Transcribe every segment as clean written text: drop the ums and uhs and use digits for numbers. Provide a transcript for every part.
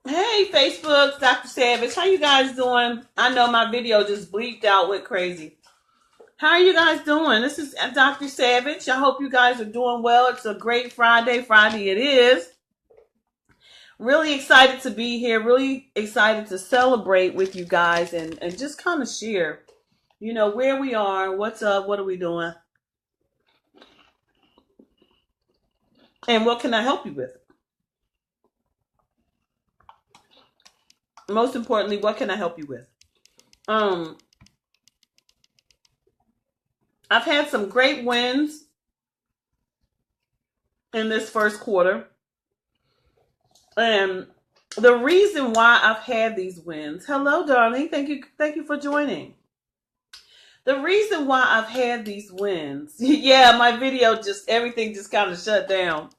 Hey, Facebook, Dr. Savage. How you guys doing? I know my video just bleeped out, went crazy. How are you guys doing? This is Dr. Savage. I hope you guys are doing well. It's a great Friday. Friday it is. Really excited to be here. Really excited to celebrate with you guys and just kind of share, where we are, what's up, what are we doing, and what can I help you with? Most importantly, what can I help you with? Um, I've had some great wins in this first quarter. And the reason why I've had these wins, hello, darling, thank you for joining. The reason why I've had these wins, yeah, my video everything just kind of shut down.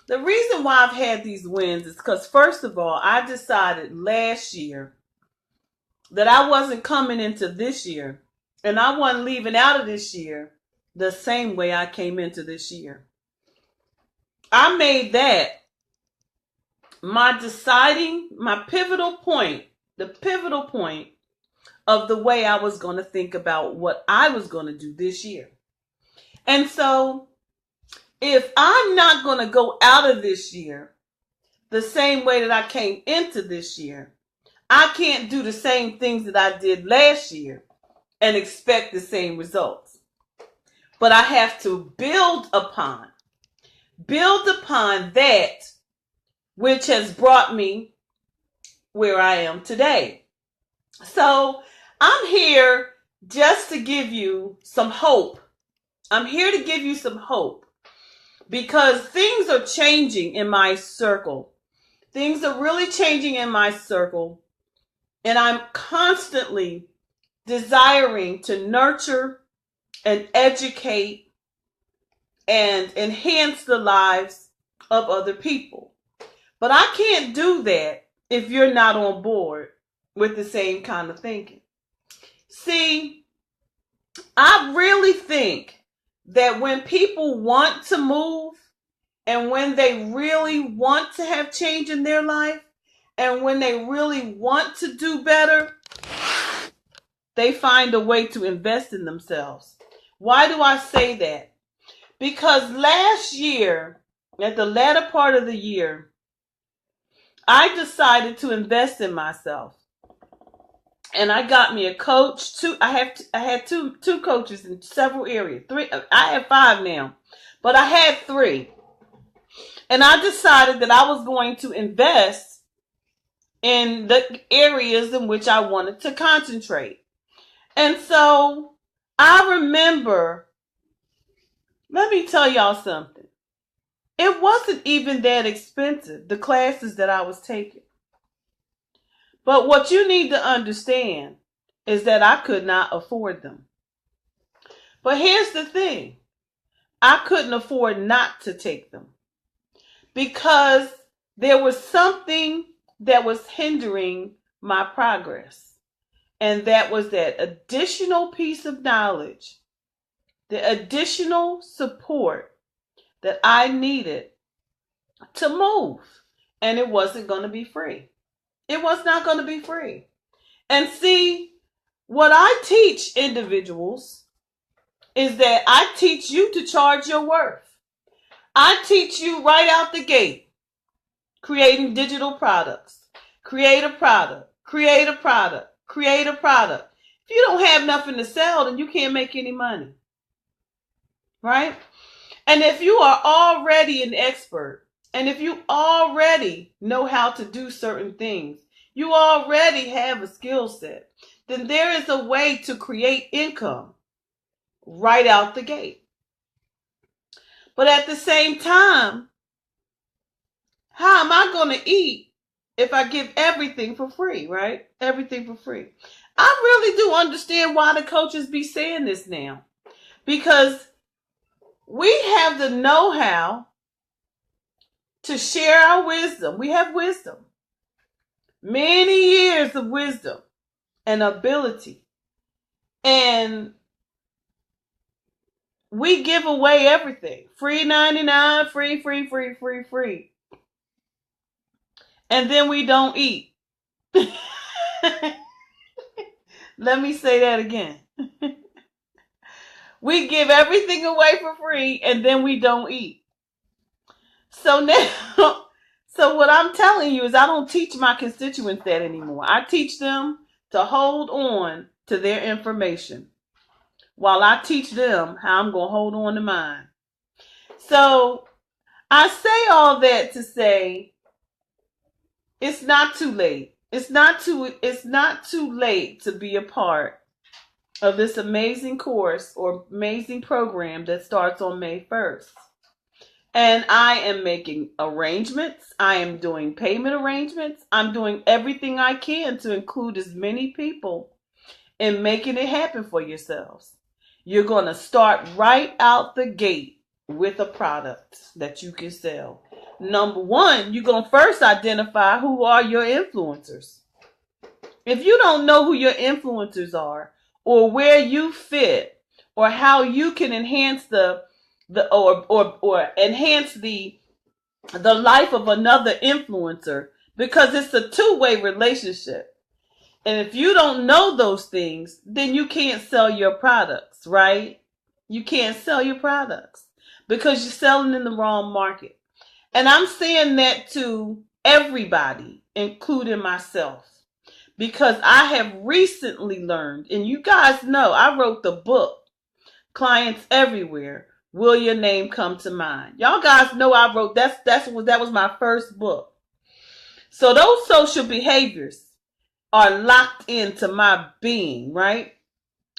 The reason why I've had these wins is because, first of all, I decided last year that I wasn't coming into this year, and I wasn't leaving out of this year the same way I came into this year. I made that my pivotal point, the pivotal point of the way I was going to think about what I was going to do this year. And so, if I'm not going to go out of this year the same way that I came into this year, I can't do the same things that I did last year and expect the same results. But I have to build upon that which has brought me where I am today. So I'm here just to give you some hope. I'm here to give you some hope because things are changing in my circle. Things are really changing in my circle, and I'm constantly desiring to nurture and educate and enhance the lives of other people. But I can't do that if you're not on board with the same kind of thinking. See, I really think that when people want to move and when they really want to have change in their life and when they really want to do better, they find a way to invest in themselves. Why do I say that? Because last year, at the latter part of the year, I decided to invest in myself. And I got me a coach. I had two coaches in several areas. Three. I have 5 now, but I had 3. And I decided that I was going to invest in the areas in which I wanted to concentrate. And so I remember, let me tell y'all something. It wasn't even that expensive, the classes that I was taking. But what you need to understand is that I could not afford them. But here's the thing. I couldn't afford not to take them because there was something that was hindering my progress. And that was that additional piece of knowledge, the additional support that I needed to move. And it wasn't going to be free. It was not going to be free. And see, what I teach individuals is that I teach you to charge your worth. I teach you right out the gate, creating digital products. Create a product, create a product, create a product. If you don't have nothing to sell, then you can't make any money. Right? And if you are already an expert, and if you already know how to do certain things, you already have a skill set, then there is a way to create income right out the gate. But at the same time, how am I going to eat if I give everything for free, right? Everything for free. I really do understand why the coaches be saying this now. Because we have the know-how to share our wisdom. We have wisdom. Many years of wisdom and ability. And we give away everything. Free 99, free. and then we don't eat. Let me say that again. We give everything away for free and then we don't eat. So now, so what I'm telling you is I don't teach my constituents that anymore. I teach them to hold on to their information while I teach them how I'm going to hold on to mine. So I say all that to say it's not too late. It's not too late to be a part of this amazing course or amazing program that starts on May 1st. And I am making arrangements. I am doing payment arrangements. I'm doing everything I can to include as many people in making it happen for yourselves. You're going to start right out the gate with a product that you can sell. Number one, you're going to first identify who are your influencers. If you don't know who your influencers are or where you fit or how you can enhance enhance the life of another influencer, because it's a two-way relationship. And if you don't know those things, then you can't sell your products, right? You can't sell your products because you're selling in the wrong market. And I'm saying that to everybody, including myself, because I have recently learned, and you guys know, I wrote the book, Clients Everywhere, Will Your Name Come to Mind? Y'all guys know I wrote, that was my first book. So those social behaviors are locked into my being, right?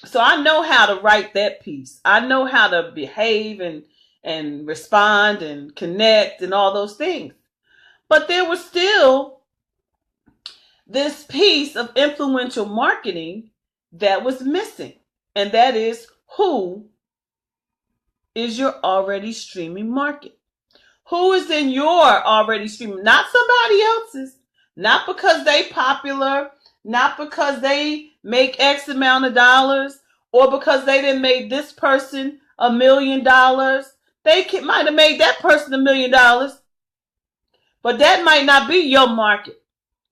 So I know how to write that piece. I know how to behave and respond and connect and all those things. But there was still this piece of influential marketing that was missing. And that is, who is your already streaming market? Who is in your already streaming? Not somebody else's. Not because they popular. Not because they make X amount of dollars. Or because they didn't make this person $1 million. They might have made that person $1 million. But that might not be your market.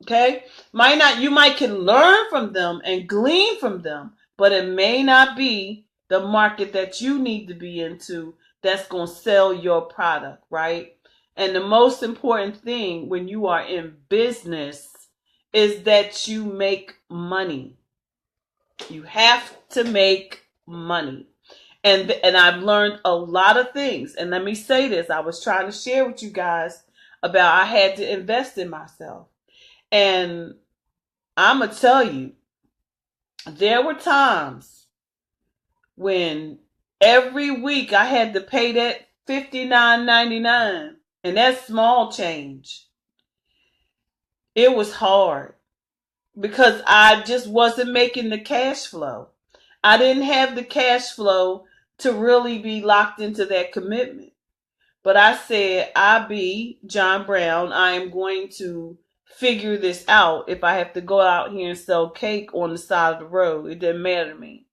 Okay? You might can learn from them and glean from them. But it may not be the market that you need to be into that's going to sell your product, right? And the most important thing when you are in business is that you make money. You have to make money. And I've learned a lot of things. And let me say this. I was trying to share with you guys about I had to invest in myself. And I'm going to tell you, there were times when every week I had to pay that $59.99, and that's small change. It was hard because I just wasn't making the cash flow. I didn't have the cash flow to really be locked into that commitment. But I said, John Brown, I am going to figure this out. If I have to go out here and sell cake on the side of the road, it didn't matter to me.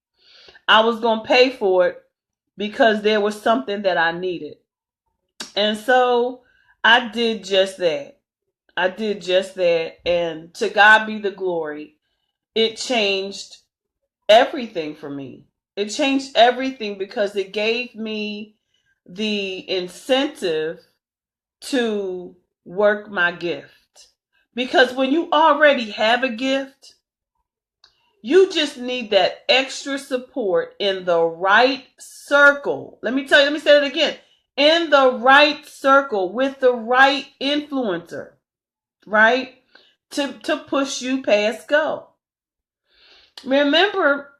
I was going to pay for it because there was something that I needed. And so I did just that. And to God be the glory. It changed everything for me. It changed everything because it gave me the incentive to work my gift. Because when you already have a gift, you just need that extra support in the right circle. Let me say it again. In the right circle with the right influencer, right? To push you past go. Remember,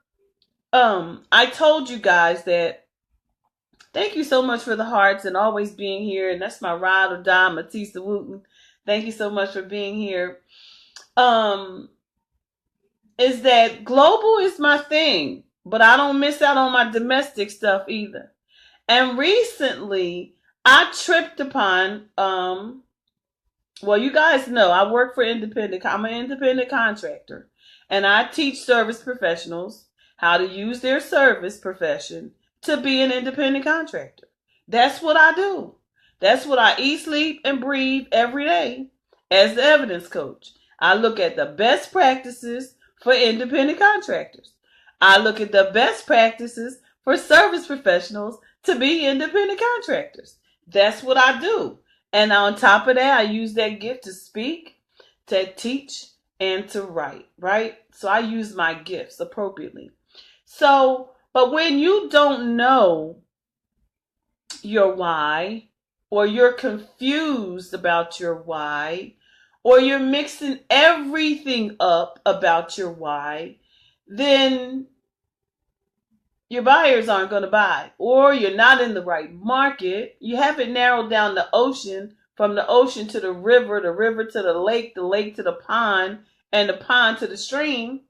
I told you guys that thank you so much for the hearts and always being here. And that's my ride or die, Matisa Wooten. Thank you so much for being here. Is that global is my thing, but I don't miss out on my domestic stuff either. And recently, I tripped upon, well, you guys know I work for I'm an independent contractor, and I teach service professionals how to use their service profession to be an independent contractor. That's what I do. That's what I eat, sleep, and breathe every day. as the evidence coach. I look at the best practices for independent contractors. I look at the best practices for service professionals to be independent contractors. That's what I do. And on top of that, I use that gift to speak, to teach, and to write, right? So I use my gifts appropriately. So, but when you don't know your why, or you're confused about your why, or you're mixing everything up about your why, then your buyers aren't going to buy, or you're not in the right market. You haven't narrowed down the ocean, from the ocean to the river to the lake to the pond, and the pond to the stream.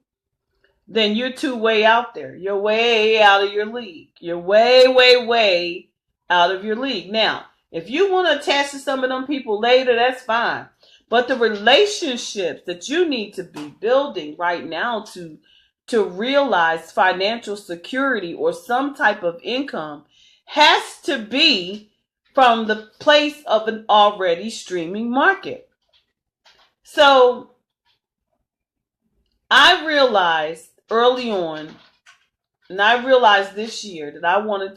Then you're too way out there. You're way out of your league. You're way, way, way out of your league. Now, if you want to attach to some of them people later, that's fine. But the relationships that you need to be building right now to realize financial security or some type of income has to be from the place of an already streaming market. So I realized early on, and I realized this year, that I wanted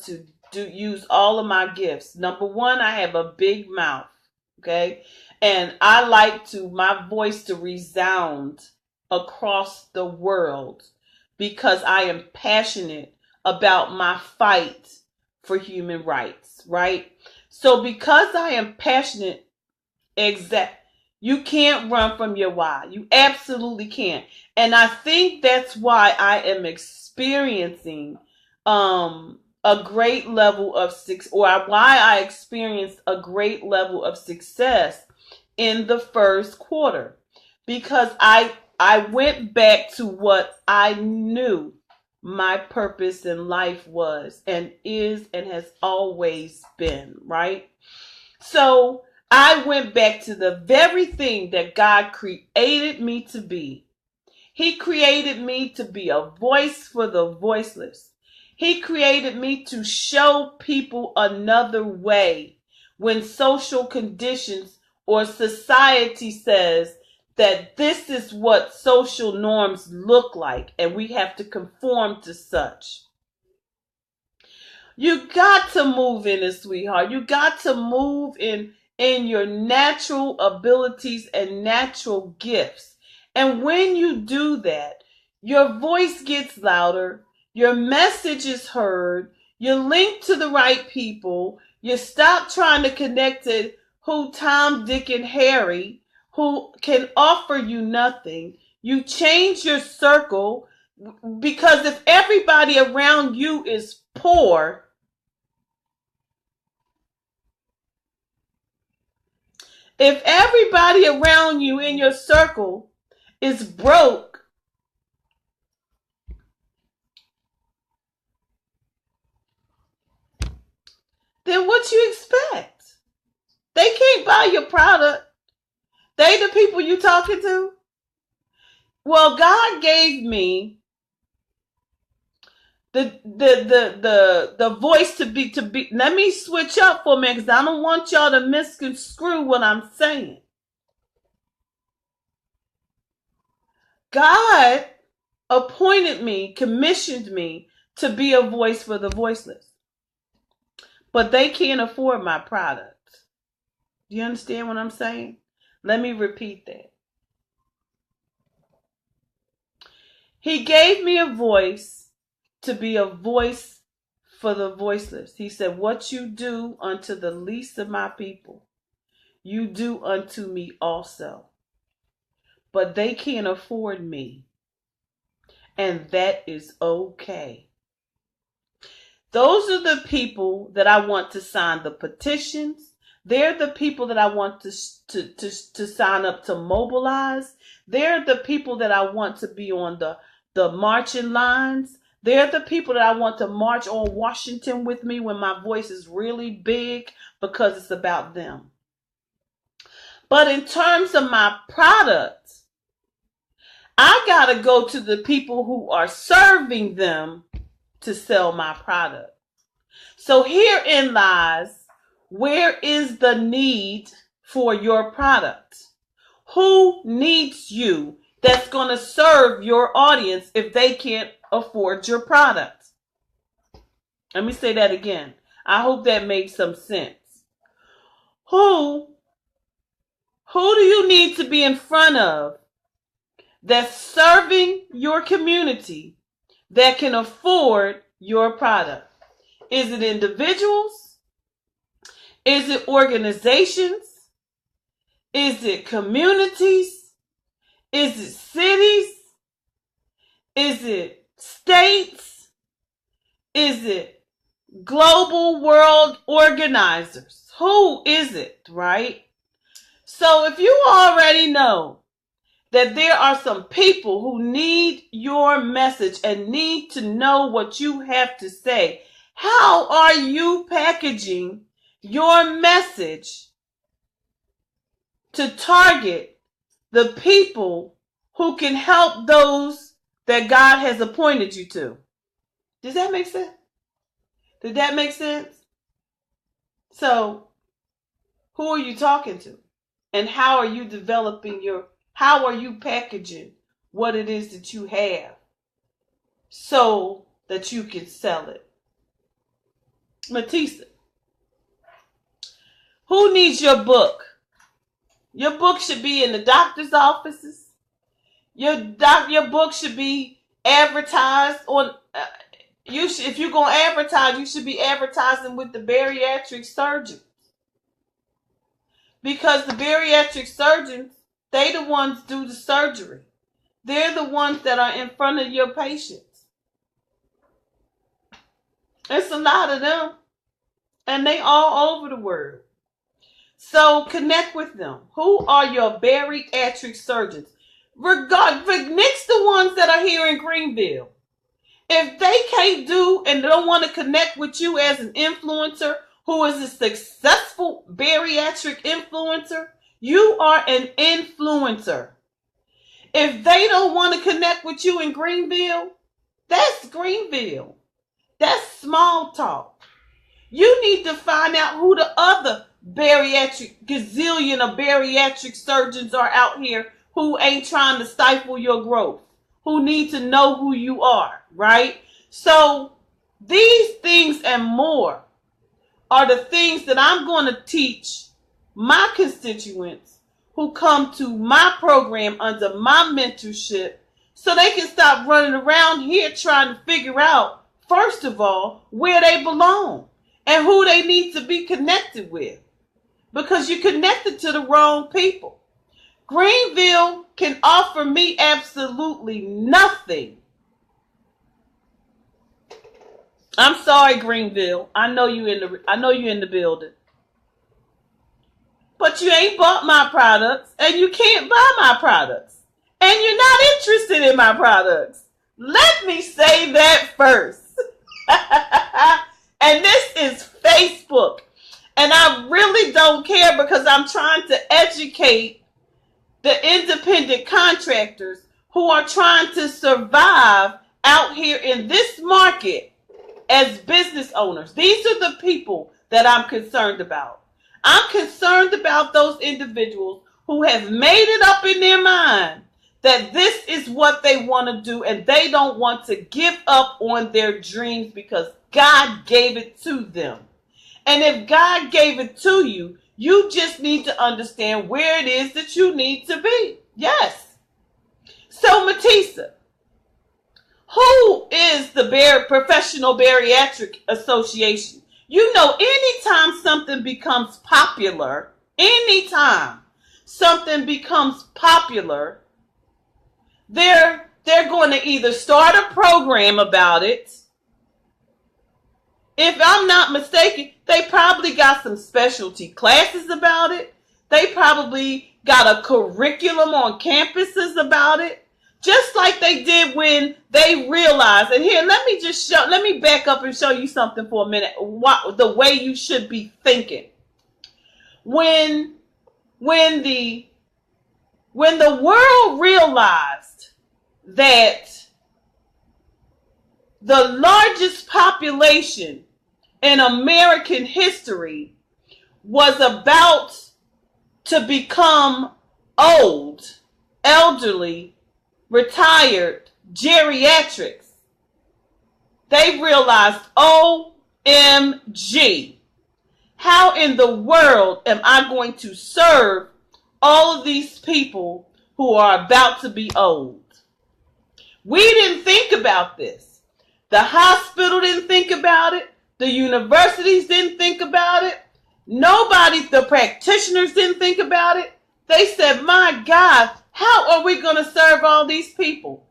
to use all of my gifts. Number one, I have a big mouth, okay? And I like my voice to resound across the world because I am passionate about my fight for human rights, right? So because I am passionate, you can't run from your why. You absolutely can't. And I think that's why I am experiencing a great level of why I experienced a great level of success in the first quarter. Because I went back to what I knew my purpose in life was and is and has always been, right? So I went back to the very thing that God created me to be. He created me to be a voice for the voiceless. He created me to show people another way when social conditions or society says that this is what social norms look like and we have to conform to such. You got to move in it, sweetheart. You got to move in your natural abilities and natural gifts. And when you do that, your voice gets louder, your message is heard, you link to the right people, you stop trying to connect to who Tom, Dick, and Harry, who can offer you nothing. You change your circle, because if everybody around you is poor, if everybody around you in your circle is broke, then what you expect? They can't buy your product. They the people you talking to. Well, God gave me the voice to be. Let me switch up for a minute because I don't want y'all to misconstrue what I'm saying. God appointed me, commissioned me to be a voice for the voiceless. But they can't afford my product. Do you understand what I'm saying? Let me repeat that. He gave me a voice to be a voice for the voiceless. He said, what you do unto the least of my people, you do unto me also. But they can't afford me. And that is okay. Those are the people that I want to sign the petitions. They're the people that I want to sign up to mobilize. They're the people that I want to be on the marching lines. They're the people that I want to march on Washington with me when my voice is really big, because it's about them. But in terms of my product, I got to go to the people who are serving them to sell my product. So herein lies, where is the need for your product? Who needs you that's going to serve your audience if they can't afford your product? Let me say that again. I hope that made some sense. Who do you need to be in front of that's serving your community that can afford your product? Is it individuals? Is it organizations? Is it communities? Is it cities? Is it states? Is it global world organizers? Who is it, right? So if you already know that there are some people who need your message and need to know what you have to say, how are you packaging your message to target the people who can help those that God has appointed you to? Does that make sense? Did that make sense? So, who are you talking to? And how are you how are you packaging what it is that you have so that you can sell it? Matisa, who needs your book? Your book should be in the doctor's offices. Your book should be advertised on. If you're gonna advertise, you should be advertising with the bariatric surgeons, because the bariatric surgeons, they the ones do the surgery. They're the ones that are in front of your patients. It's a lot of them, and they all over the world. So connect with them. Who are your bariatric surgeons? Next the ones that are here in Greenville. If they can't do and don't want to connect with you as an influencer who is a successful bariatric influencer, you are an influencer. If they don't want to connect with you in Greenville, that's Greenville. That's small talk. You need to find out who the other gazillion of bariatric surgeons are out here who ain't trying to stifle your growth, who need to know who you are, right? So these things and more are the things that I'm going to teach my constituents who come to my program under my mentorship, so they can stop running around here trying to figure out, first of all, where they belong and who they need to be connected with, because you're connected to the wrong people. Greenville can offer me absolutely nothing. I'm sorry, Greenville. I know you in the building. But you ain't bought my products, and you can't buy my products. And you're not interested in my products. Let me say that first. And this is Facebook. And I really don't care, because I'm trying to educate the independent contractors who are trying to survive out here in this market as business owners. These are the people that I'm concerned about. I'm concerned about those individuals who have made it up in their mind that this is what they want to do, and they don't want to give up on their dreams because God gave it to them. And if God gave it to you, you just need to understand where it is that you need to be. Yes. So, Matisa, who is the Professional Bariatric Association? You know, anytime something becomes popular, they're going to either start a program about it. If I'm not mistaken, they probably got some specialty classes about it. They probably got a curriculum on campuses about it. Just like they did when they realized, and here, let me back up and show you something for a minute, the way you should be thinking. When the world realized that the largest population in American history was about to become old, elderly, retired geriatrics. They realized, OMG, how in the world am I going to serve all of these people who are about to be old? We didn't think about this. The hospital didn't think about it. The universities didn't think about it. Nobody, the practitioners didn't think about it. They said, my God, how are we going to serve all these people?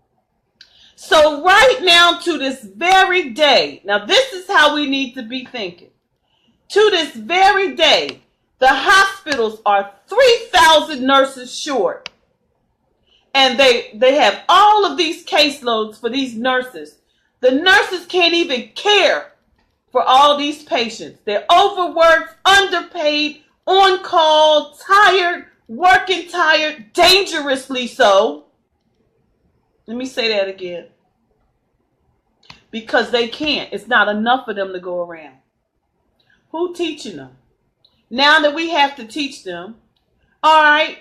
So right now to this very day, now this is how we need to be thinking. To this very day, the hospitals are 3,000 nurses short. And they have all of these caseloads for these nurses. The nurses can't even care for all these patients. They're overworked, underpaid, on call, tired, working tired, dangerously so. Let me say that again. Because they can't. It's not enough of them to go around. Who teaching them? Now that we have to teach them, all right,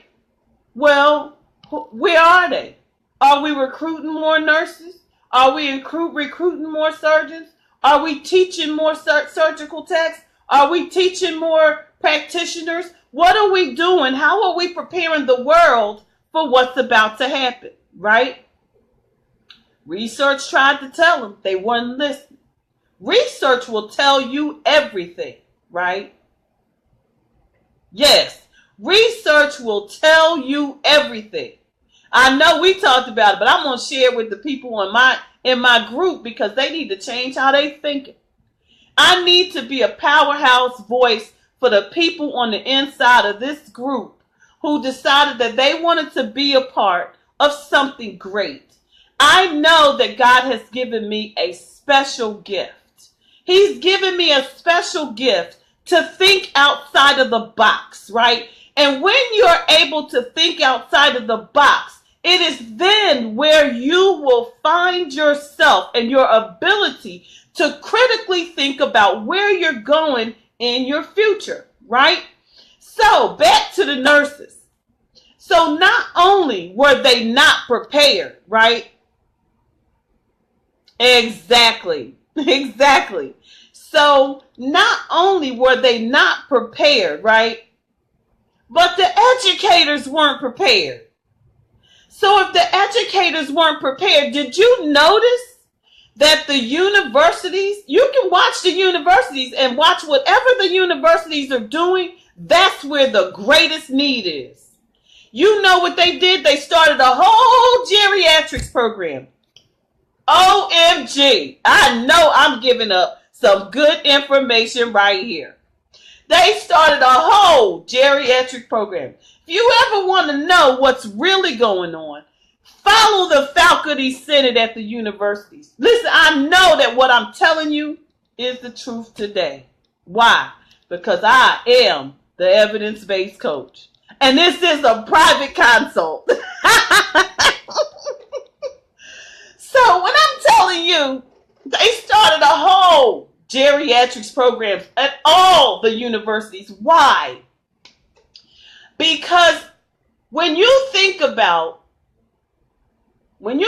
well, where are they? Are we recruiting more nurses? Are we recruiting more surgeons? Are we teaching more surgical techs? Are we teaching more practitioners? What are we doing? How are we preparing the world for what's about to happen, right? Research tried to tell them. They wouldn't listen. Research will tell you everything, right? Yes, research will tell you everything. I know we talked about it, but I'm going to share it with the people in my group because they need to change how they think. I need to be a powerhouse voice for the people on the inside of this group who decided that they wanted to be a part of something great. I know that God has given me a special gift. He's given me a special gift to think outside of the box, right? And when you're able to think outside of the box, it is then where you will find yourself and your ability to critically think about where you're going in your future, right? So back to the nurses. So not only were they not prepared, right? Exactly. So not only were they not prepared, right? But the educators weren't prepared. So if the educators weren't prepared, did you notice that the universities, you can watch the universities and watch whatever the universities are doing, that's where the greatest need is. You know what they did? They started a whole geriatrics program. OMG, I know I'm giving up some good information right here. They started a whole geriatric program. If you ever want to know what's really going on, follow the faculty senate at the universities. Listen, I know that what I'm telling you is the truth today. Why? Because I am the evidence-based coach. And this is a private consult. So when I'm telling you, they started a whole geriatrics programs at all the universities. Why? Because when you think about, and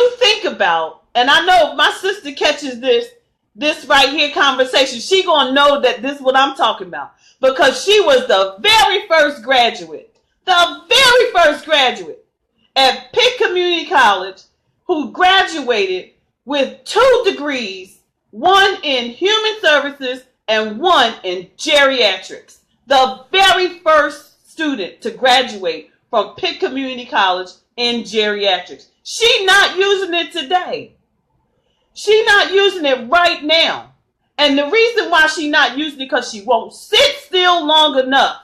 I know if my sister catches this right here conversation, she gonna know that this is what I'm talking about. Because she was the very first graduate at Pitt Community College who graduated with 2 degrees, one in human services and one in geriatrics. The very first student to graduate from Pitt Community College in geriatrics. She's not using it today. She's not using it right now. And the reason why she's not using it because she won't sit still long enough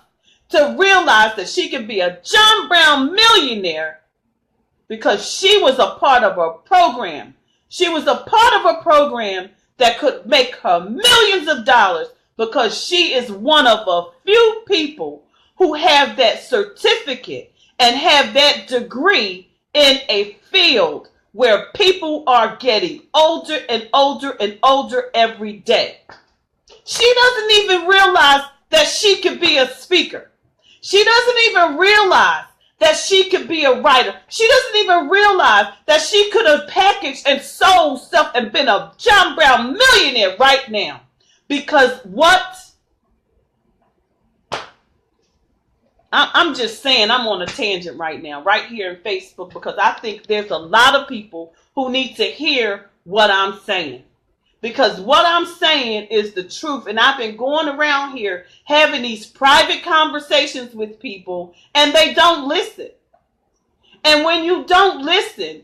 to realize that she can be a John Brown millionaire because she was a part of a program. She was a part of a program that could make her millions of dollars because she is one of a few people who have that certificate and have that degree in a field where people are getting older and older and older every day. She doesn't even realize that she could be a speaker. She doesn't even realize that she could be a writer. She doesn't even realize that she could have packaged and sold stuff and been a John Brown millionaire right now. Because what? I'm just saying, I'm on a tangent right now, right here in Facebook, because I think there's a lot of people who need to hear what I'm saying. Because what I'm saying is the truth. And I've been going around here having these private conversations with people, and they don't listen. And when you don't listen,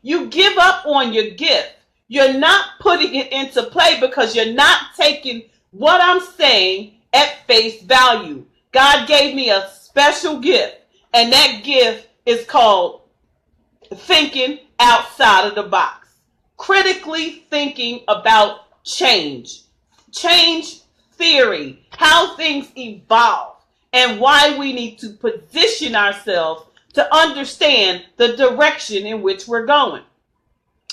you give up on your gift. You're not putting it into play because you're not taking what I'm saying at face value. God gave me a special gift, and that gift is called thinking outside of the box. Critically thinking about change theory, how things evolve, and why we need to position ourselves to understand the direction in which we're going.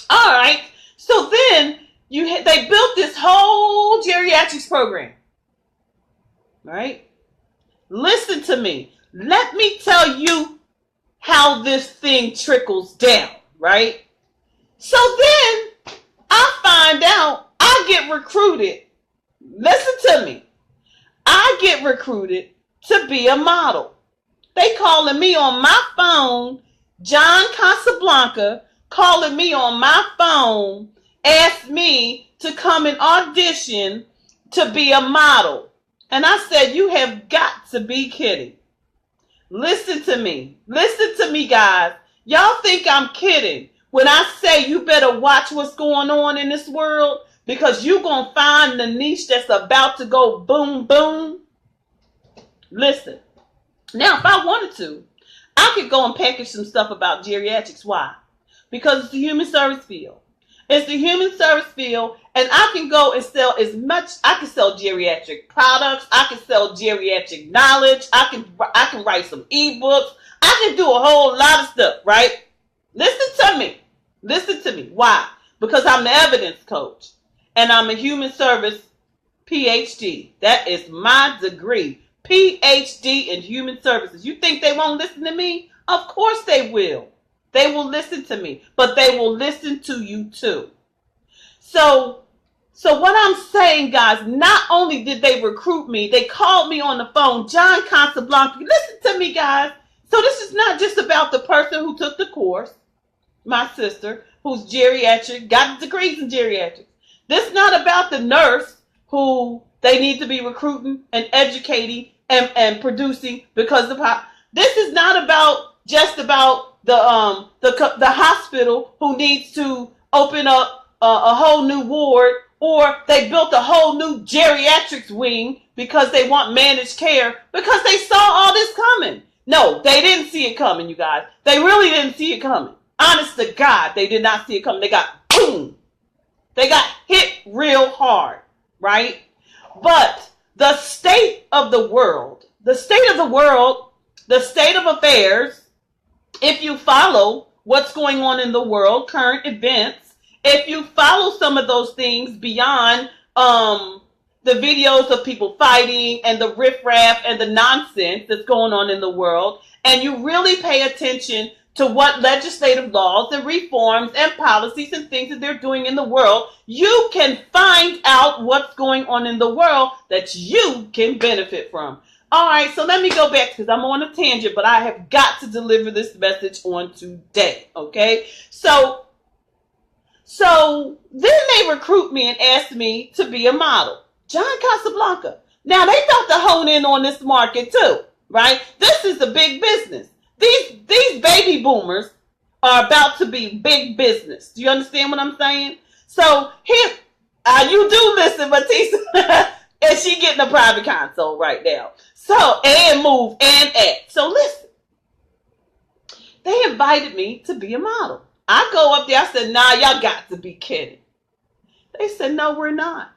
All right, so then they built this whole geriatrics program, right? Listen to me. Let me tell you how this thing trickles down, right? So then I find out I get recruited. Listen to me. I get recruited to be a model. They calling me on my phone, John Casablanca, calling me on my phone, asked me to come and audition to be a model. And I said, you have got to be kidding. Listen to me. Listen to me, guys. Y'all think I'm kidding when I say you better watch what's going on in this world, because you're going to find the niche that's about to go boom, boom. Listen. Now, if I wanted to, I could go and package some stuff about geriatrics. Why? Because it's the human service field. It's the human service field, and I can go and sell as much. I can sell geriatric products. I can sell geriatric knowledge. I can write some ebooks. I can do a whole lot of stuff, right? Listen to me. Listen to me. Why? Because I'm the evidence coach, and I'm a human service PhD. That is my degree. PhD in human services. You think they won't listen to me? Of course they will. They will listen to me, but they will listen to you too. So what I'm saying, guys, not only did they recruit me, they called me on the phone, John Casablanca. Listen to me, guys. So this is not just about the person who took the course, my sister, who's geriatric, got degrees in geriatrics. This is not about the nurse who they need to be recruiting and educating and producing because of how. This is not about just about the hospital who needs to open up a whole new ward, or they built a whole new geriatrics wing because they want managed care because they saw all this coming. No, they didn't see it coming, you guys. They really didn't see it coming. Honest to God, they did not see it coming. They got boom. They got hit real hard, right? But the state of the world, the state of affairs, if you follow what's going on in the world, current events, if you follow some of those things beyond the videos of people fighting and the riffraff and the nonsense that's going on in the world, and you really pay attention to what legislative laws and reforms and policies and things that they're doing in the world, you can find out what's going on in the world that you can benefit from. All right, so let me go back because I'm on a tangent, but I have got to deliver this message on today, okay? So then they recruit me and ask me to be a model. John Casablanca. Now, they about to hone in on this market too, right? This is a big business. These baby boomers are about to be big business. Do you understand what I'm saying? So here, you do listen, Batista, and she getting a private console right now. So, and move and act. So listen, they invited me to be a model. I go up there, I said, nah, y'all got to be kidding. They said, no, we're not.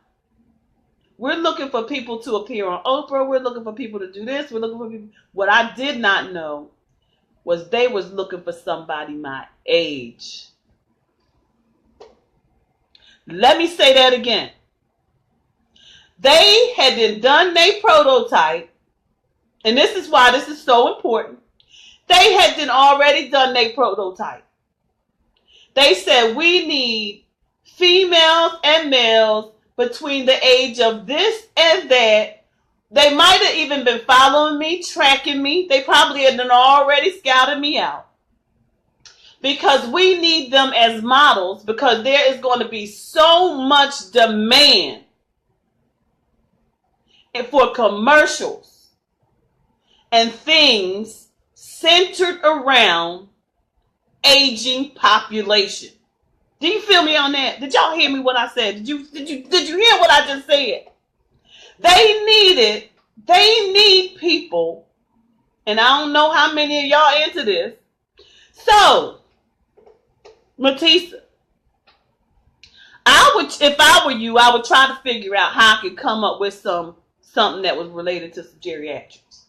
We're looking for people to appear on Oprah. We're looking for people to do this. We're looking for people. What I did not know was they was looking for somebody my age. Let me say that again. They had done their prototype, and this is why this is so important. They had then already done their prototype. They said we need females and males between the age of this and that. They might have even been following me, tracking me. They probably had done already scouted me out. Because we need them as models, because there is going to be so much demand for commercials and things centered around aging population. Do you feel me on that? Did y'all hear me what I said? Did you hear what I just said? They need people, and I don't know how many of y'all into this. So, Matisa, if I were you, I would try to figure out how I could come up with something that was related to some geriatrics.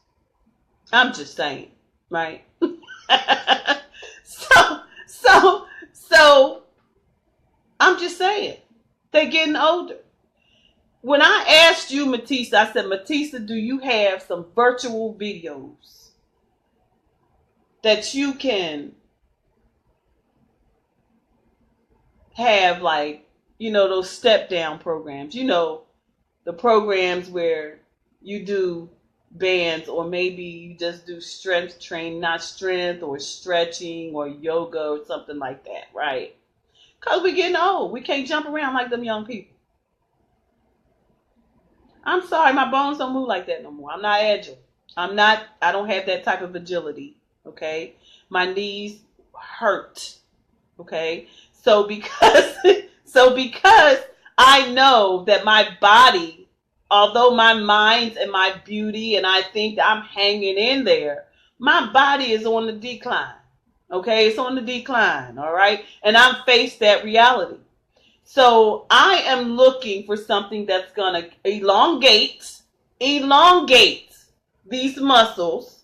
I'm just saying, right? So I'm just saying, they're getting older. When I asked you, Matisa, I said, Matisa, do you have some virtual videos that you can have, like, those step down programs, the programs where you do bands, or maybe you just do strength training, not strength, or stretching, or yoga, or something like that, right? Because we're getting old. We can't jump around like them young people. I'm sorry, my bones don't move like that no more. I'm not agile. I don't have that type of agility, okay? My knees hurt, okay? So because I know that my body, although my mind and my beauty, and I think that I'm hanging in there, my body is on the decline. Okay, it's on the decline, all right? And I'm faced that reality. So I am looking for something that's going to elongate these muscles,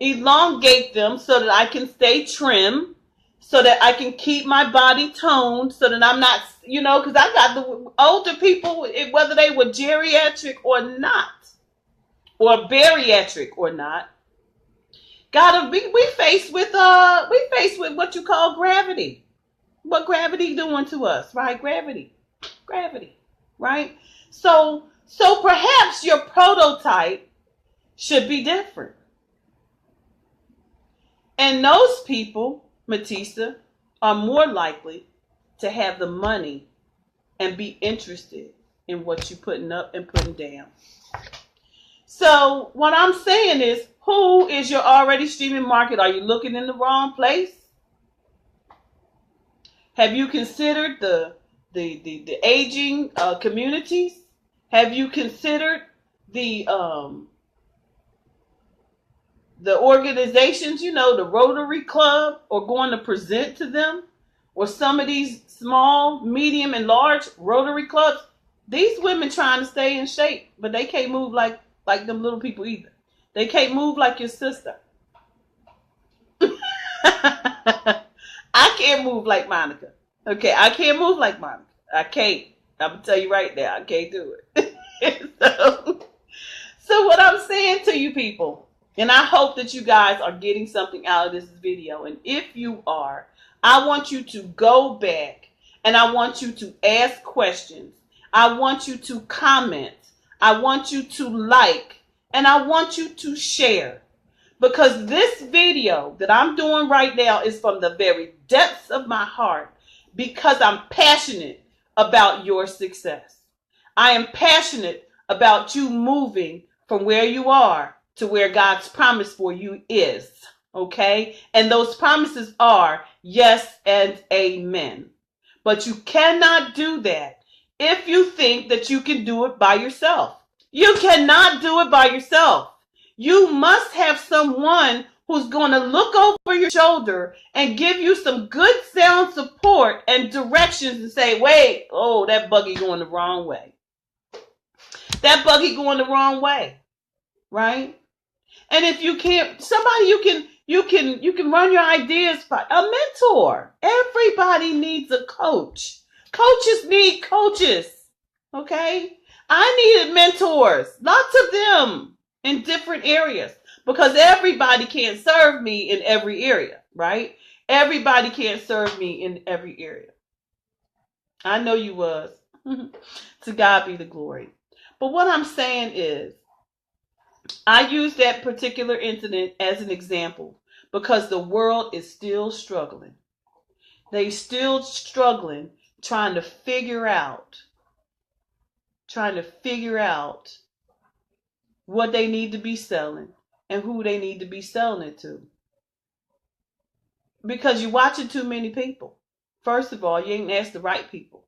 elongate them so that I can stay trim, so that I can keep my body toned, so that I'm not, because I got the older people, whether they were geriatric or not, or bariatric or not, we faced with what you call gravity. What gravity doing to us, right? Gravity, right? So perhaps your prototype should be different. And those people, Matisa, are more likely to have the money and be interested in what you're putting up and putting down. So what I'm saying is, who is your already streaming market? Are you looking in the wrong place? Have you considered the aging communities? Have you considered the organizations, the Rotary Club, or going to present to them, or some of these small, medium, and large Rotary clubs? These women trying to stay in shape, but they can't move like them little people either. They can't move like your sister. I can't move like Monica. Okay, I can't move like Monica. I can't. I'm going to tell you right now, I can't do it. So what I'm saying to you people, and I hope that you guys are getting something out of this video, and if you are, I want you to go back and I want you to ask questions. I want you to comment. I want you to like, and I want you to share. Because this video that I'm doing right now is from the very depths of my heart, because I'm passionate about your success. I am passionate about you moving from where you are to where God's promise for you is. Okay? And those promises are yes and amen. But you cannot do that if you think that you can do it by yourself. You cannot do it by yourself. You must have someone who's going to look over your shoulder and give you some good sound support and directions and say, wait, oh, that buggy going the wrong way. That buggy going the wrong way, right? And if you can't, somebody you can run your ideas by. A mentor. Everybody needs a coach. Coaches need coaches, okay? I needed mentors, lots of them in different areas. because everybody can't serve me in every area, right? Everybody can't serve me in every area. I know you was. To God be the glory. But what I'm saying is, I use that particular incident as an example because the world is still struggling. They still struggling trying to figure out what they need to be selling and who they need to be selling it to. Because you're watching too many people. First of all, you ain't asked the right people,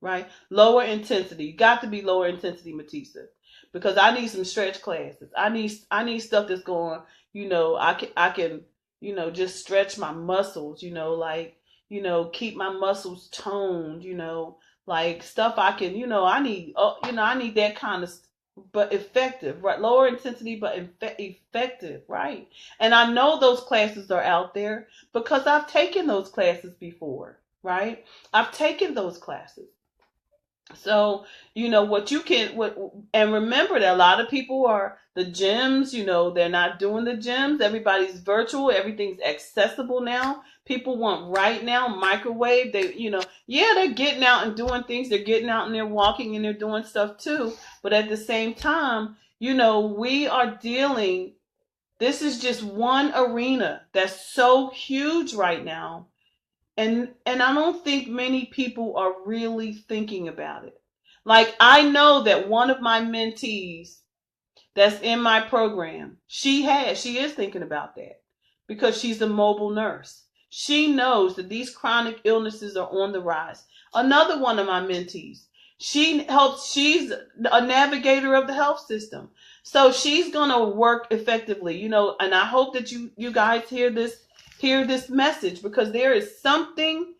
right? Lower intensity. You got to be lower intensity, Matisa. Because I need some stretch classes. I need stuff that's going, I can, just stretch my muscles, like, keep my muscles toned, like stuff I can, I need that kind of, but effective, right? Lower intensity, but effective, right? And I know those classes are out there because I've taken those classes before, right? I've taken those classes. So, and remember that a lot of people are the gyms, they're not doing the gyms. Everybody's virtual. Everything's accessible now. People want right now microwave. They're getting out and doing things. They're getting out and they're walking and they're doing stuff too. But at the same time, we are dealing, this is just one arena that's so huge right now. And I don't think many people are really thinking about it. Like, I know that one of my mentees that's in my program, she is thinking about that because she's a mobile nurse. She knows that these chronic illnesses are on the rise. Another one of my mentees, she's a navigator of the health system. So she's going to work effectively, and I hope that you guys hear this message, because there is something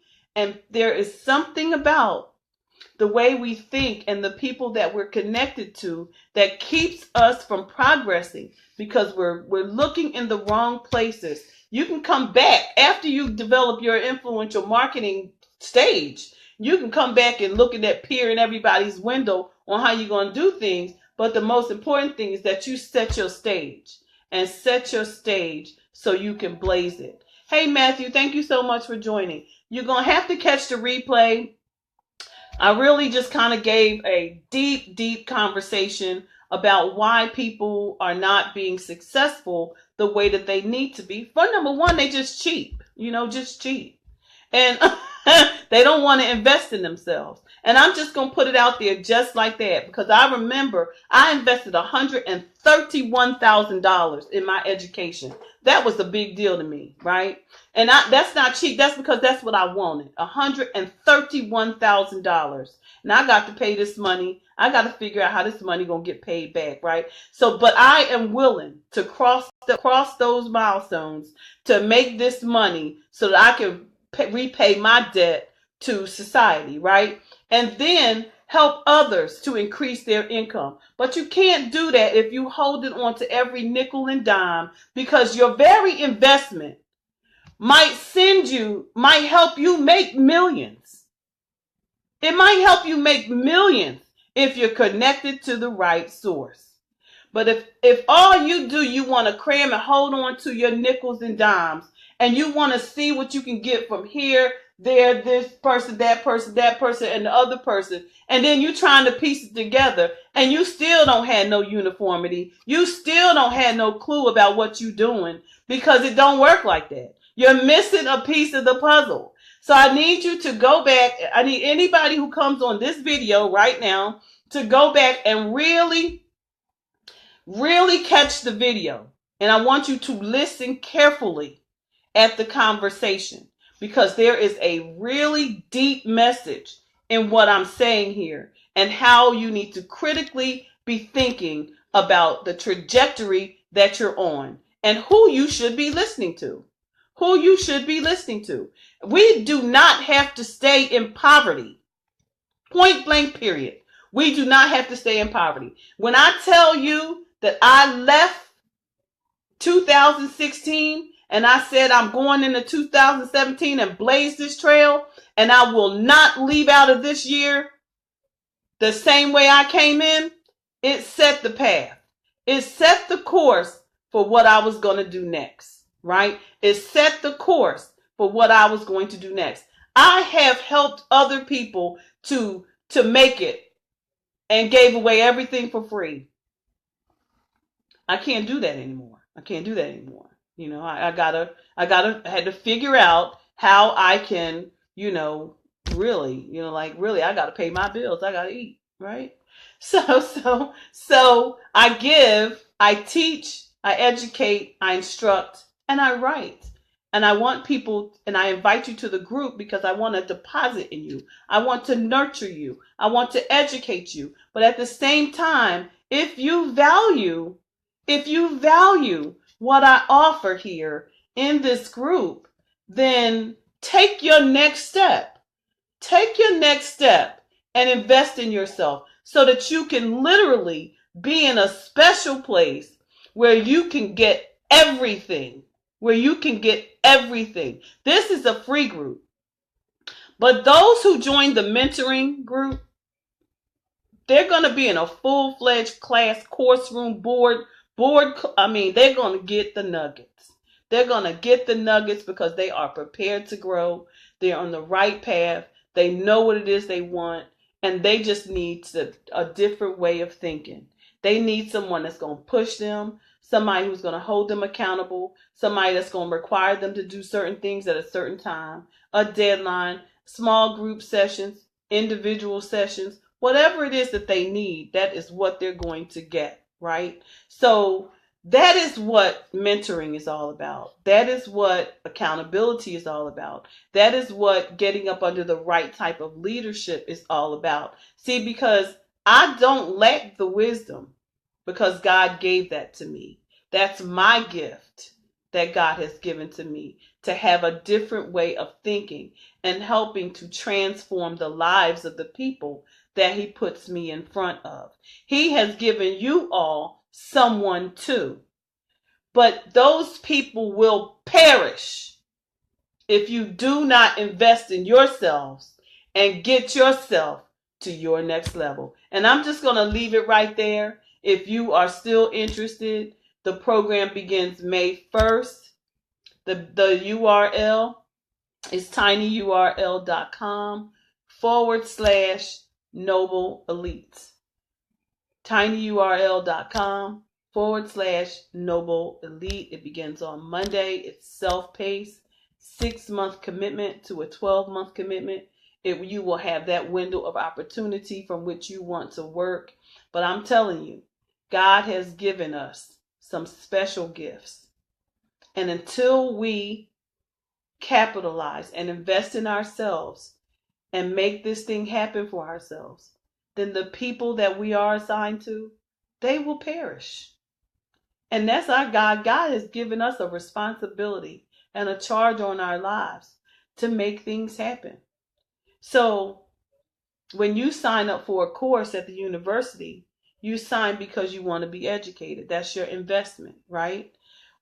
about the way we think and the people that we're connected to that keeps us from progressing, because we're looking in the wrong places. You can come back after you develop your influential marketing stage. You can come back and look at that peer in everybody's window on how you're going to do things. But the most important thing is that you set your stage so you can blaze it. Hey, Matthew, thank you so much for joining. You're going to have to catch the replay. I really just kind of gave a deep, deep conversation about why people are not being successful the way that they need to be. For number one, they just cheap, just cheap. And they don't want to invest in themselves. And I'm just going to put it out there just like that, because I remember I invested $131,000 in my education. That was a big deal to me, right? And that's not cheap. That's because that's what I wanted. $131,000. And I got to pay this money. I got to figure out how this money going to get paid back, right? So, but I am willing to cross those milestones to make this money so that I can repay my debt to society, right? And then help others to increase their income. But you can't do that if you hold it on to every nickel and dime, because your very investment might help you make millions. It might help you make millions if you're connected to the right source. But if all you do, you want to cram and hold on to your nickels and dimes, and you want to see what you can get from here, there, this person, and the other person, and then you trying to piece it together, and you still don't have no uniformity. You still don't have no clue about what you're doing, because it don't work like that. You're missing a piece of the puzzle. So I need you to go back. I need anybody who comes on this video right now to go back and really catch the video. And I want you to listen carefully at the conversation, because there is a really deep message in what I'm saying here, and how you need to critically be thinking about the trajectory that you're on and who you should be listening to. We do not have to stay in poverty. Point blank, period. We do not have to stay in poverty. When I tell you that I left 2016 and I said I'm going into 2017 and blaze this trail, and I will not leave out of this year the same way I came in, it set the path. It set the course for what I was going to do next, right? It set the course for what I was going to do next. I have helped other people to make it and gave away everything for free. I can't do that anymore. You know, I had to figure out how I can, really, I gotta pay my bills. I gotta eat, right? So I give, I teach, I educate, I instruct, and I write. And I want people, and I invite you to the group because I want to deposit in you. I want to nurture you. I want to educate you. But at the same time, if you value what I offer here in this group, then take your next step. Take your next step and invest in yourself so that you can literally be in a special place where you can get everything. This is a free group. But those who join the mentoring group, they're going to be in a full-fledged class, course room, board. They're going to get the nuggets. They're going to get the nuggets because they are prepared to grow. They're on the right path. They know what it is they want, and they just need a different way of thinking. They need someone that's going to push them, somebody who's going to hold them accountable, somebody that's going to require them to do certain things at a certain time, a deadline, small group sessions, individual sessions, whatever it is that they need, that is what they're going to get, right? So that is what mentoring is all about. That is what accountability is all about. That is what getting up under the right type of leadership is all about. See, because I don't lack the wisdom because God gave that to me. That's my gift that God has given to me, to have a different way of thinking and helping to transform the lives of the people that he puts me in front of. He has given you all someone too. But those people will perish if you do not invest in yourselves and get yourself to your next level. And I'm just going to leave it right there. If you are still interested, the program begins May 1st. The URL is tinyurl.com/noble elites. tinyurl.com/noble elite. It begins on Monday. It's self-paced, 6-month commitment to a 12-month commitment. You will have that window of opportunity from which you want to work. But I'm telling you, God has given us some special gifts. And until we capitalize and invest in ourselves and make this thing happen for ourselves, then the people that we are assigned to, they will perish. And that's our God. God has given us a responsibility and a charge on our lives to make things happen. So when you sign up for a course at the university, you sign because you want to be educated. That's your investment, right?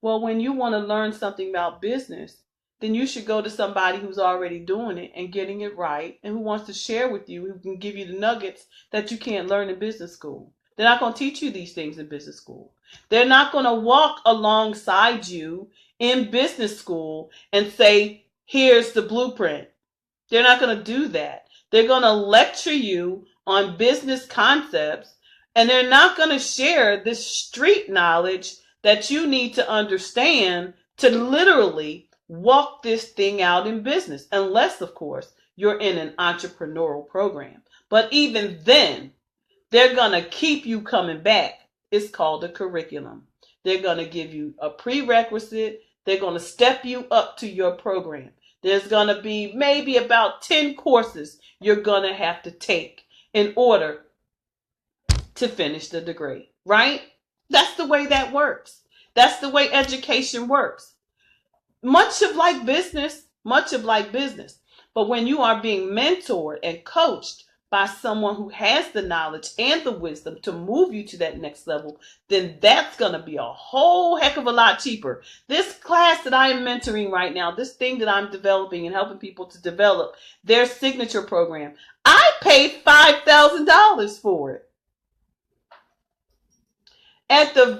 Well, when you want to learn something about business, then you should go to somebody who's already doing it and getting it right and who wants to share with you, who can give you the nuggets that you can't learn in business school. They're not going to teach you these things in business school. They're not going to walk alongside you in business school and say, here's the blueprint. They're not going to do that. They're going to lecture you on business concepts, and they're not going to share this street knowledge that you need to understand to literally walk this thing out in business, unless, of course, you're in an entrepreneurial program. But even then, they're going to keep you coming back. It's called a curriculum. They're going to give you a prerequisite. They're going to step you up to your program. There's going to be maybe about 10 courses you're going to have to take in order to finish the degree, right? That's the way that works. That's the way education works. Much of like business. But when you are being mentored and coached by someone who has the knowledge and the wisdom to move you to that next level, then that's going to be a whole heck of a lot cheaper. This class that I am mentoring right now, this thing that I'm developing and helping people to develop, their signature program, I paid $5,000 for it. At the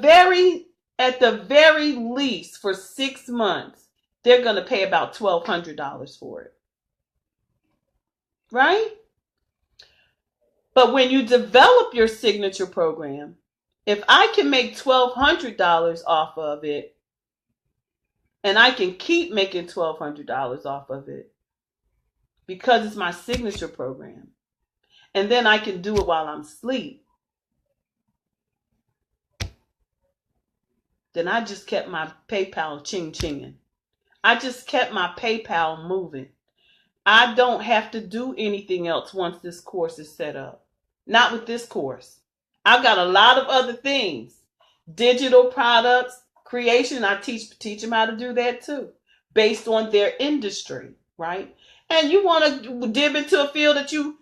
at the very least for 6 months, they're going to pay about $1,200 for it. Right? But when you develop your signature program, if I can make $1,200 off of it, and I can keep making $1,200 off of it because it's my signature program, and then I can do it while I'm asleep, then I just kept my PayPal ching-chinging. I just kept my PayPal moving. I don't have to do anything else once this course is set up. Not with this course. I've got a lot of other things. Digital products, creation. I teach them how to do that too, based on their industry, right? And you want to dip into a field that you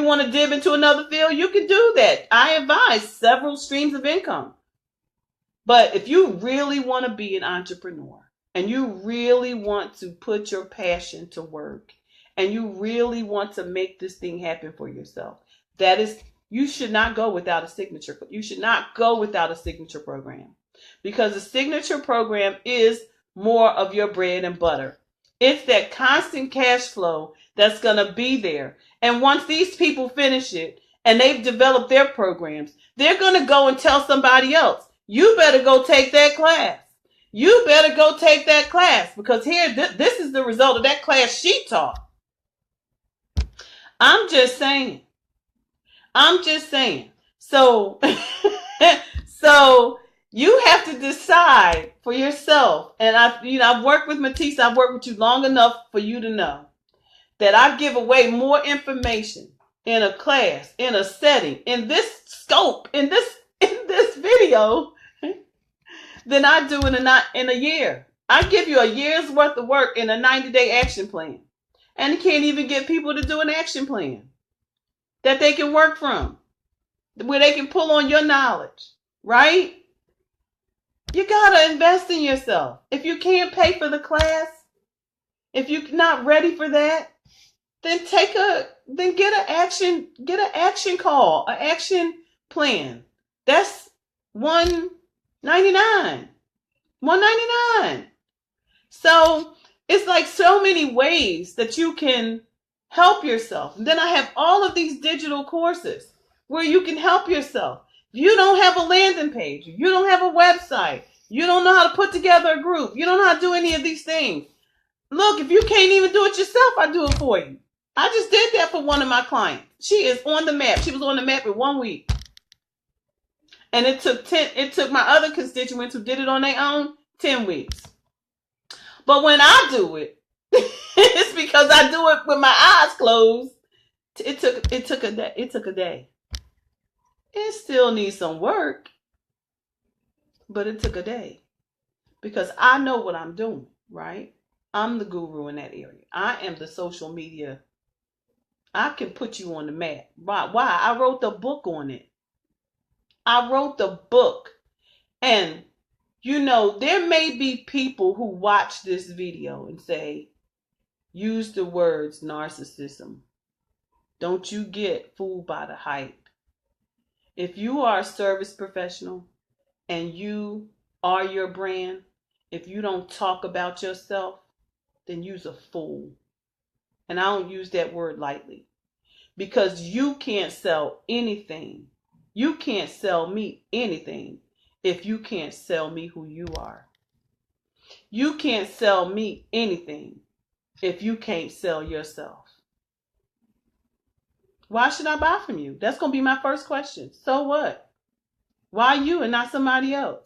want to dip into another field, you can do that. I advise several streams of income. But if you really want to be an entrepreneur, and you really want to put your passion to work, and you really want to make this thing happen for yourself, you should not go without a signature. You should not go without a signature program, because a signature program is more of your bread and butter. It's that constant cash flow that's going to be there. And once these people finish it and they've developed their programs, they're going to go and tell somebody else, you better go take that class. You better go take that class, because here, this is the result of that class she taught. I'm just saying. So, so you have to decide for yourself. And I've worked with Matisse. I've worked with you long enough for you to know that I give away more information in a class, in a setting, in this scope, in this video than I do in a year. I give you a year's worth of work in a 90-day action plan. And you can't even get people to do an action plan that they can work from, where they can pull on your knowledge, right? You got to invest in yourself. If you can't pay for the class, if you're not ready for that, then get an action call, an action plan. That's $199. So it's like so many ways that you can help yourself. And then I have all of these digital courses where you can help yourself. If you don't have a landing page, you don't have a website, you don't know how to put together a group, you don't know how to do any of these things. Look, if you can't even do it yourself, I do it for you. I just did that for one of my clients. She is on the map. She was on the map in 1 week. And it took my other constituents who did it on their own 10 weeks. But when I do it, it's because I do it with my eyes closed. It took a day. It still needs some work, but it took a day, because I know what I'm doing, right? I'm the guru in that area. I am the social media. I can put you on the map. Why? I wrote the book on it. I wrote the book. And, there may be people who watch this video and say, use the words narcissism. Don't you get fooled by the hype. If you are a service professional and you are your brand, if you don't talk about yourself, then you's a fool. And I don't use that word lightly, because you can't sell anything. You can't sell me anything if you can't sell me who you are. You can't sell me anything if you can't sell yourself. Why should I buy from you? That's going to be my first question. So what? Why you and not somebody else?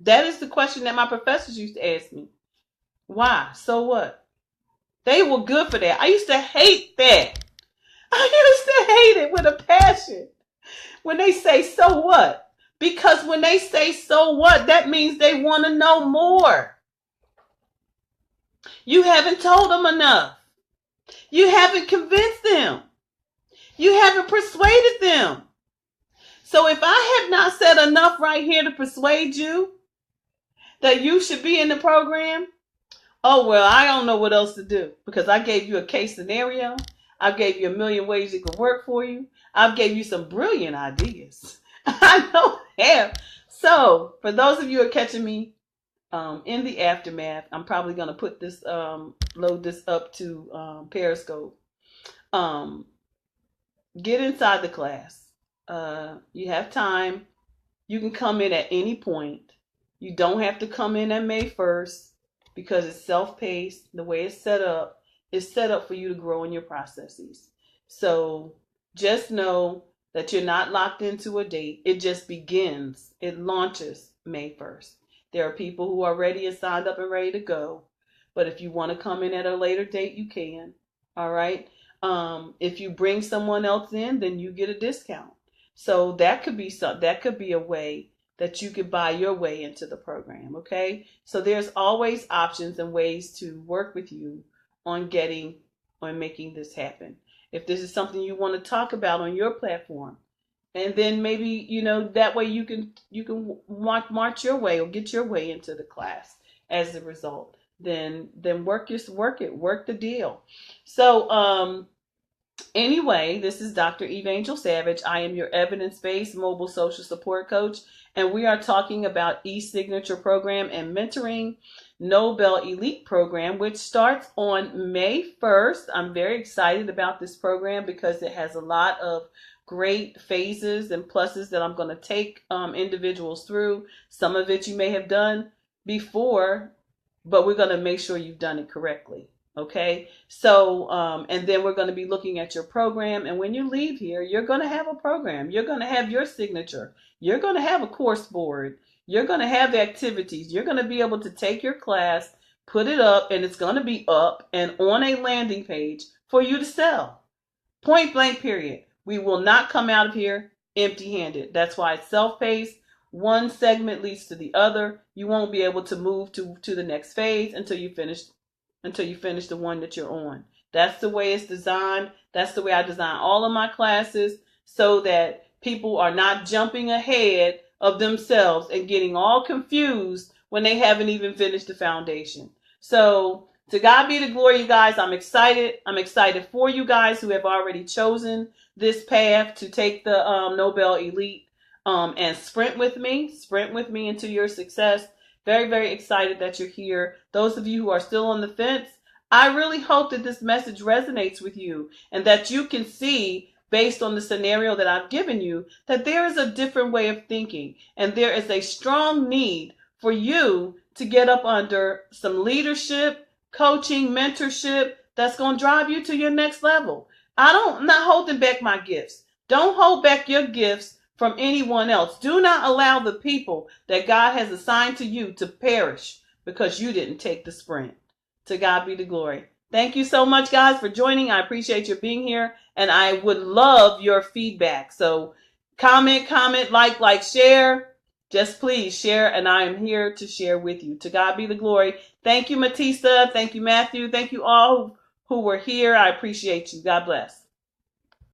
That is the question that my professors used to ask me. Why? So what? They were good for that. I used to hate that. I used to hate it with a passion when they say, so what? Because when they say, so what, that means they want to know more. You haven't told them enough. You haven't convinced them. You haven't persuaded them. So if I have not said enough right here to persuade you that you should be in the program, oh, well, I don't know what else to do, because I gave you a case scenario. I gave you a million ways it could work for you. I've gave you some brilliant ideas. I know I am. So, for those of you who are catching me in the aftermath, I'm probably going to put this, load this up to Periscope. Get inside the class. You have time. You can come in at any point. You don't have to come in at May 1st because it's self-paced. The way it's set up is set up for you to grow in your processes. So just know that you're not locked into a date. It just begins. It launches May 1st. There are people who are ready and signed up and ready to go. But if you want to come in at a later date, you can. All right. If you bring someone else in, then you get a discount. So that could be a way that you could buy your way into the program. Okay. So there's always options and ways to work with you on making this happen. If this is something you want to talk about on your platform, and then maybe, that way you can march your way or get your way into the class as a result. Then work the deal. So anyway, this is Dr. Eveangel Savage. I am your evidence-based mobile social support coach, and we are talking about e-signature program and mentoring Nobel Elite program, which starts on May 1st. I'm very excited about this program because it has a lot of great phases and pluses that I'm going to take individuals through. Some of it you may have done before, but we're going to make sure you've done it correctly. Okay, so and then we're going to be looking at your program, and when you leave here, you're going to have a program. You're going to have your signature. You're going to have a course board. You're going to have activities. You're going to be able to take your class, put it up, and it's going to be up and on a landing page for you to sell. Point blank, period. We will not come out of here empty-handed. That's why it's self-paced. One segment leads to the other. You won't be able to move to the next phase until you finish the one that you're on. That's the way it's designed. That's the way I design all of my classes, so that people are not jumping ahead of themselves and getting all confused when they haven't even finished the foundation. So to God be the glory, you guys. I'm excited. I'm excited for you guys who have already chosen this path to take the Nobel Elite and sprint with me into your success. Very, very excited that you're here. Those of you who are still on the fence, I really hope that this message resonates with you and that you can see, based on the scenario that I've given you, that there is a different way of thinking, and there is a strong need for you to get up under some leadership, coaching, mentorship that's going to drive you to your next level. I'm not holding back my gifts. Don't hold back your gifts from anyone else. Do not allow the people that God has assigned to you to perish because you didn't take the sprint. To God be the glory. Thank you so much, guys, for joining. I appreciate your being here, and I would love your feedback. So comment, like, share. Just please share, and I am here to share with you. To God be the glory. Thank you, Matisa. Thank you, Matthew. Thank you all who were here. I appreciate you. God bless.